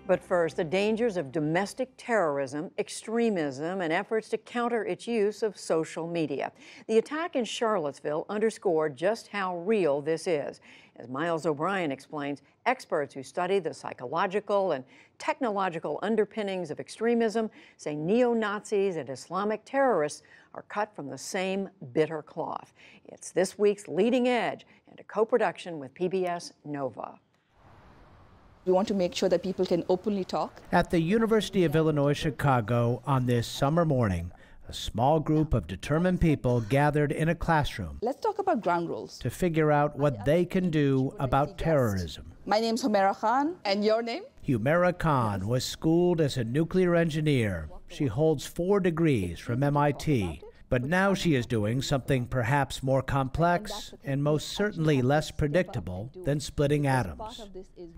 But first, the dangers of domestic terrorism, extremism, and efforts to counter its use of social media. The attack in Charlottesville underscored just how real this is. As Miles O'Brien explains, experts who study the psychological and technological underpinnings of extremism say neo-Nazis and Islamic terrorists are cut from the same bitter cloth. It's this week's Leading Edge and a co-production with PBS Nova. We want to make sure that people can openly talk. At the University of Illinois Chicago on this summer morning, a small group of determined people gathered in a classroom. Let's talk about ground rules. To figure out what they can do about terrorism. My name's Humaira Khan, and your name? Humaira Khan was schooled as a nuclear engineer. She holds 4 degrees from MIT. But now she is doing something perhaps more complex and most certainly less predictable than splitting atoms.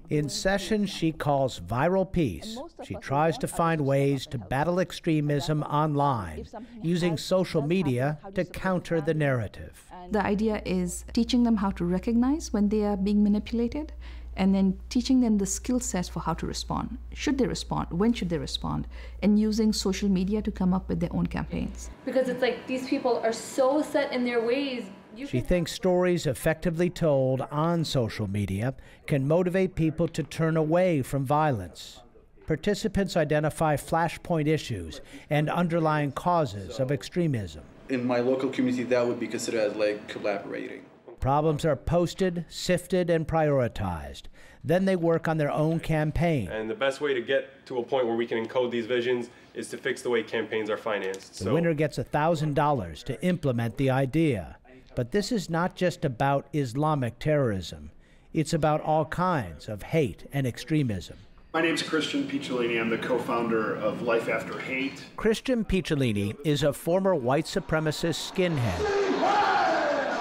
In sessions she calls Viral Peace, she tries to find ways to battle extremism online, using social media to counter the narrative. The idea is teaching them how to recognize when they are being manipulated, and then teaching them the skill sets for how to respond. Should they respond? When should they respond? And using social media to come up with their own campaigns. Because it's like these people are so set in their ways. She thinks stories effectively told on social media can motivate people to turn away from violence. Participants identify flashpoint issues and underlying causes of extremism. In my local community, that would be considered as like collaborating. Problems are posted, sifted, and prioritized. Then they work on their own campaign. And the best way to get to a point where we can encode these visions is to fix the way campaigns are financed. The winner gets $1,000 to implement the idea. But this is not just about Islamic terrorism. It's about all kinds of hate and extremism. My name's Christian Picciolini. I'm the co-founder of Life After Hate. Christian Picciolini is a former white supremacist skinhead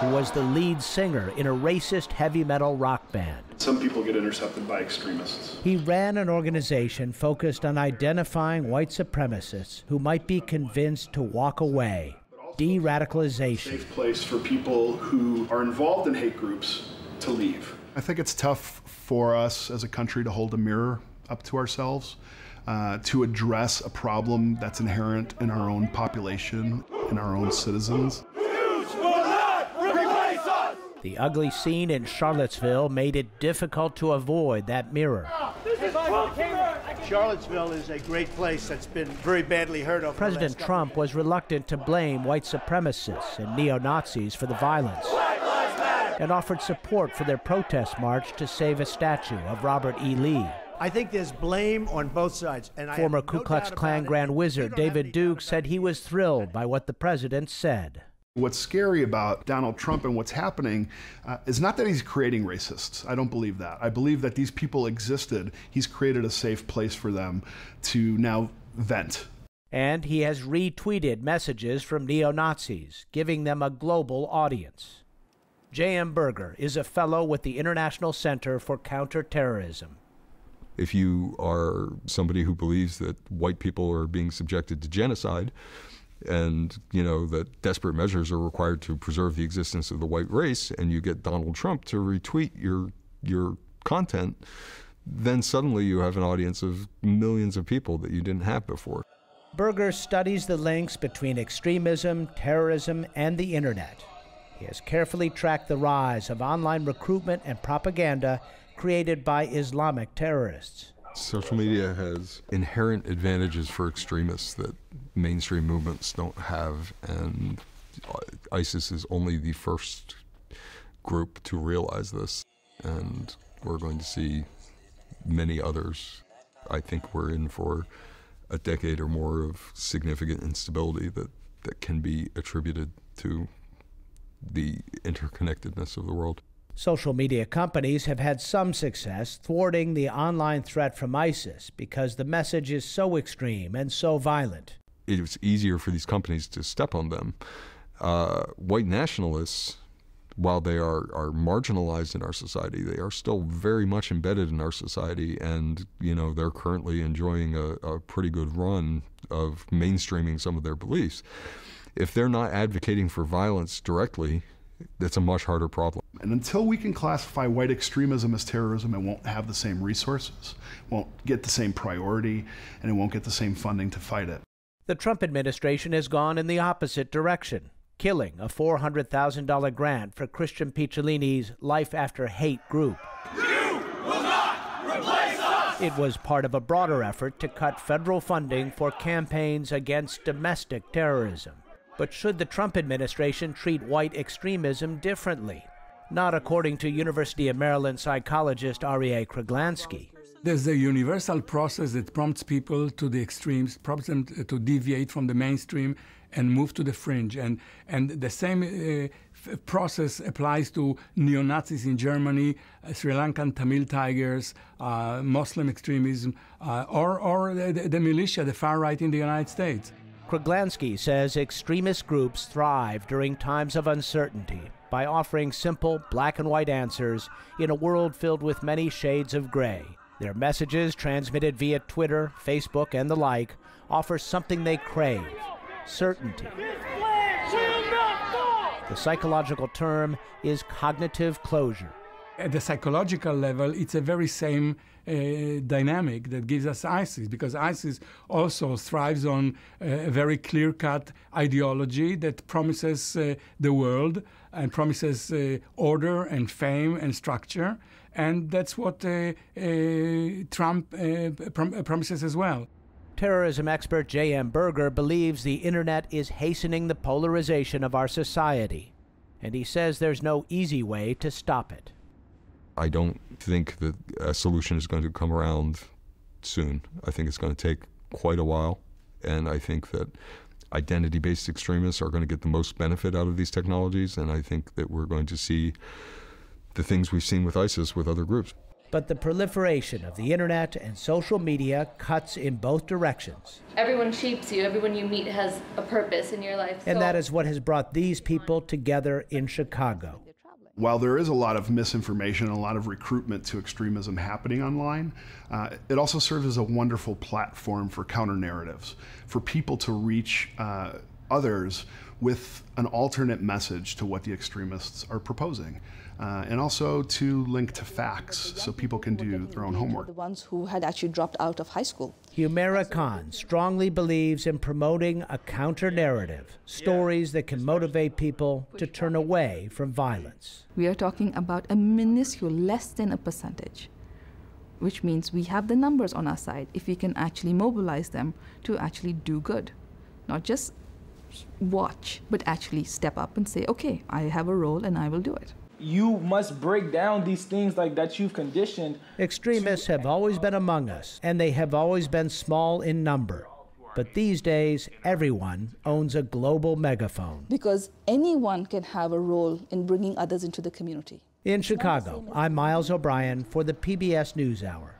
who was the lead singer in a racist heavy metal rock band. Some people get intercepted by extremists. He ran an organization focused on identifying white supremacists who might be convinced to walk away. De-radicalization. A safe place for people who are involved in hate groups to leave. I think it's tough for us as a country to hold a mirror up to ourselves, to address a problem that's inherent in our own population, in our own citizens. The ugly scene in Charlottesville made it difficult to avoid that mirror. Charlottesville is a great place that's been very badly hurt over President Trump was reluctant to blame white supremacists and neo-Nazis for the violence and offered support for their protest march to save a statue of Robert E. Lee. I think there's blame on both sides. And former Ku Klux Klan Grand Wizard David Duke said he was thrilled by what the president said. What's scary about Donald Trump and what's happening is not that he's creating racists. I don't believe that. I believe that these people existed. He's created a safe place for them to now vent. And he has retweeted messages from neo-Nazis, giving them a global audience. J.M. Berger is a fellow with the International Center for Counterterrorism. If you are somebody who believes that white people are being subjected to genocide, and that desperate measures are required to preserve the existence of the white race, and you get Donald Trump to retweet your content, then suddenly you have an audience of millions of people that you didn't have before. Berger studies the links between extremism, terrorism, and the internet. He has carefully tracked the rise of online recruitment and propaganda created by Islamic terrorists. Social media has inherent advantages for extremists that mainstream movements don't have, and ISIS is only the first group to realize this, and we're going to see many others. I think we're in for a decade or more of significant instability that can be attributed to the interconnectedness of the world. Social media companies have had some success thwarting the online threat from ISIS because the message is so extreme and so violent. It's easier for these companies to step on them. White nationalists, while they are marginalized in our society, they are still very much embedded in our society, and they're currently enjoying a pretty good run of mainstreaming some of their beliefs. If they're not advocating for violence directly, it's a much harder problem. And until we can classify white extremism as terrorism, it won't have the same resources, won't get the same priority, and it won't get the same funding to fight it. The Trump administration has gone in the opposite direction, killing a $400,000 grant for Christian Picciolini's Life After Hate group. You will not replace us! It was part of a broader effort to cut federal funding for campaigns against domestic terrorism. But should the Trump administration treat white extremism differently? Not according to University of Maryland psychologist Aryeh Kruglanski. There's a universal process that prompts people to the extremes, prompts them to deviate from the mainstream and move to the fringe. And the same process applies to neo-Nazis in Germany, Sri Lankan Tamil Tigers, Muslim extremism, or the militia, the far right in the United States. Kruglanski says extremist groups thrive during times of uncertainty by offering simple black and white answers in a world filled with many shades of gray. Their messages, transmitted via Twitter, Facebook, and the like, offer something they crave: certainty. The psychological term is cognitive closure. At the psychological level, it's a very same dynamic that gives us ISIS, because ISIS also thrives on a very clear-cut ideology that promises the world and promises order and fame and structure, and that's what Trump promises as well. Terrorism expert J.M. Berger believes the internet is hastening the polarization of our society, and he says there's no easy way to stop it. I don't think that a solution is going to come around soon. I think it's going to take quite a while, and I think that identity-based extremists are going to get the most benefit out of these technologies, and I think that we're going to see the things we've seen with ISIS with other groups. But the proliferation of the internet and social media cuts in both directions. Everyone shapes you. Everyone you meet has a purpose in your life. And that is what has brought these people together in Chicago. While there is a lot of misinformation and a lot of recruitment to extremism happening online, it also serves as a wonderful platform for counter-narratives, for people to reach others with an alternate message to what the extremists are proposing, and also to link to facts so people can do their own homework. The ones who had actually dropped out of high school. Humaira Khan strongly believes in promoting a counter-narrative, stories that can motivate people to turn away from violence. We are talking about a minuscule, less than a percentage, which means we have the numbers on our side if we can actually mobilize them to actually do good. Not just watch, but actually step up and say, okay, I have a role and I will do it. You must break down these things like that you've conditioned. Extremists have always been among us, and they have always been small in number. But these days, everyone owns a global megaphone. Because anyone can have a role in bringing others into the community. In Chicago, I'm Miles O'Brien for the PBS NewsHour.